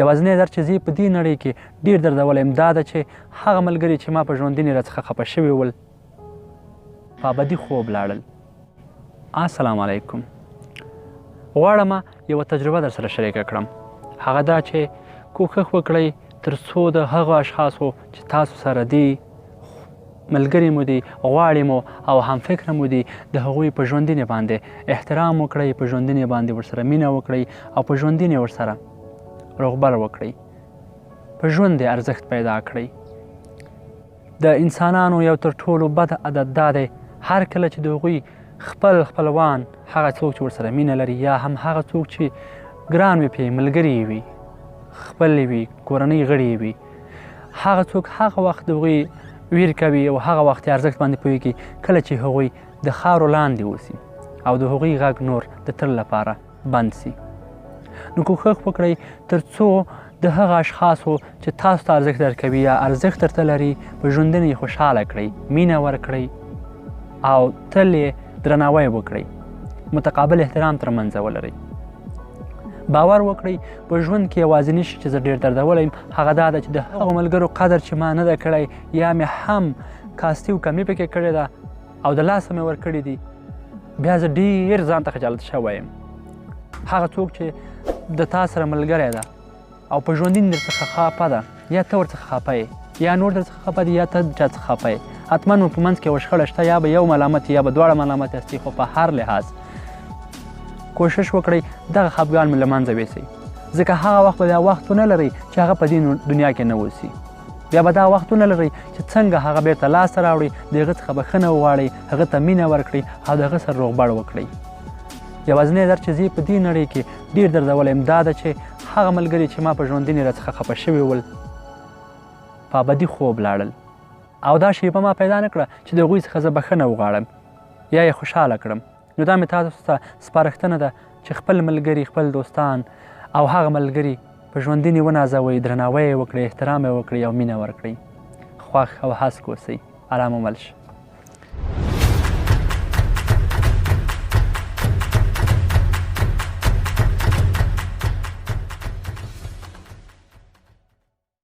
یوازینی درد چې زه په دې نړۍ کې ډېر دردولی یم دا ده چې هغه ملګري چې ما په ژوندوني راڅخه خفه شوي ول په ابدي خوب لاړل. السلام علیکم. غواړم یوه تجربه در سره شریکه کړم. هغه دا چې کوښښ وکړئ تر څو د هغو اشخاصو چې تاسو سره دي، ملګري مو دي، غواړي مو او همفکره مو دي، د هغوی په ژوندوني باندې احترام وکړئ، په ژوندوني باندې ورسره مینه وکړئ او په ژوندوني ورسره روغبر وکړئ. په ژوند یې ارزښت پیدا کړئ. د انسانانو یو تر ټولو بد عادت دا دی هر کله چې د هغوی خپلوان هغه څوک چې ورسره مینه لري یا هم هغه څوک چې ګران وي پرې ملګري یې وي، خپل یې وي، کورنۍ غړي یې وي، هغه څوک هغه وخت د هغوی ویر کوي او هغه وخت یې ارزښت باندې پوهېږي کله چې هغوی د خاورو لاندې اوسي او د هغوی غږ نور د تل لپاره بند سي. نو کوښښ وکړئ تر څو د هغه اشخاصو چې تاسو ته ارزښت درکوي یا ارزښت درته لري په ژوندوني یې خوشحاله کړئ، مینه ورکړئ او تل یې درناوی وکړئ. متقابل احترام تر منځه ولرئ. باور وکړئ په ژوند کې یوازینی شی چې زه ډېر دردولی یم هغه دا ده چې د هغو ملګرو قدر چې ما نه ده کړی یا مې هم کاستي و کمي پکې کړې ده او د لاسه مې ورکړي دي، بیا زه ډېر ځان ته خجالت شوی یم. هغه څوک چې د تا سره ملګری ده او په ژوندون درڅخه خفه ده یا ته ورڅخه خفه یې یا نور درڅخه خفه دي یا ته چا څخه خفه یې، حتما مو په منځ کې یوه شخړه شته، یا به یو ملامت یا به دواړه ملامت یاستئ، خو په هر لحاظ کوشش وکړئ دغه خفګان مې له منځه ویسئ، ځکه هغه وخت به بیا وخت ونه لرئ چې هغه په دې دنیا کې نه اوسي. بیا به دا وخت ونه لرئ چې څنګه هغه بیرته لاسته راوړئ، د هغه څخه بښنه وغواړئ، هغه ته مینه ورکړئ او د هغه سره روغبړ وکړئ. یوازینی درد چې زه په دې نړۍ کې ډېر دردولی یم دا ده چې هغه ملګري چې ما په ژوندوني راڅخه خفه شوي ول په ابدي خوب لاړل او دا شیبه ما پیدا نه کړه چې د هغوی څخه زه بښنه وغواړم یا یې خوشحاله کړم. نو دا مې تاسو ته سپارښتنه ده چې خپل ملګري، خپل دوستان او هغه ملګري په ژوندوني ونازوئ، درناوی یې وکړئ، احترام یې وکړئ او مینه ورکړئ. خوښ او هسک اوسئ. ارام عمل شه.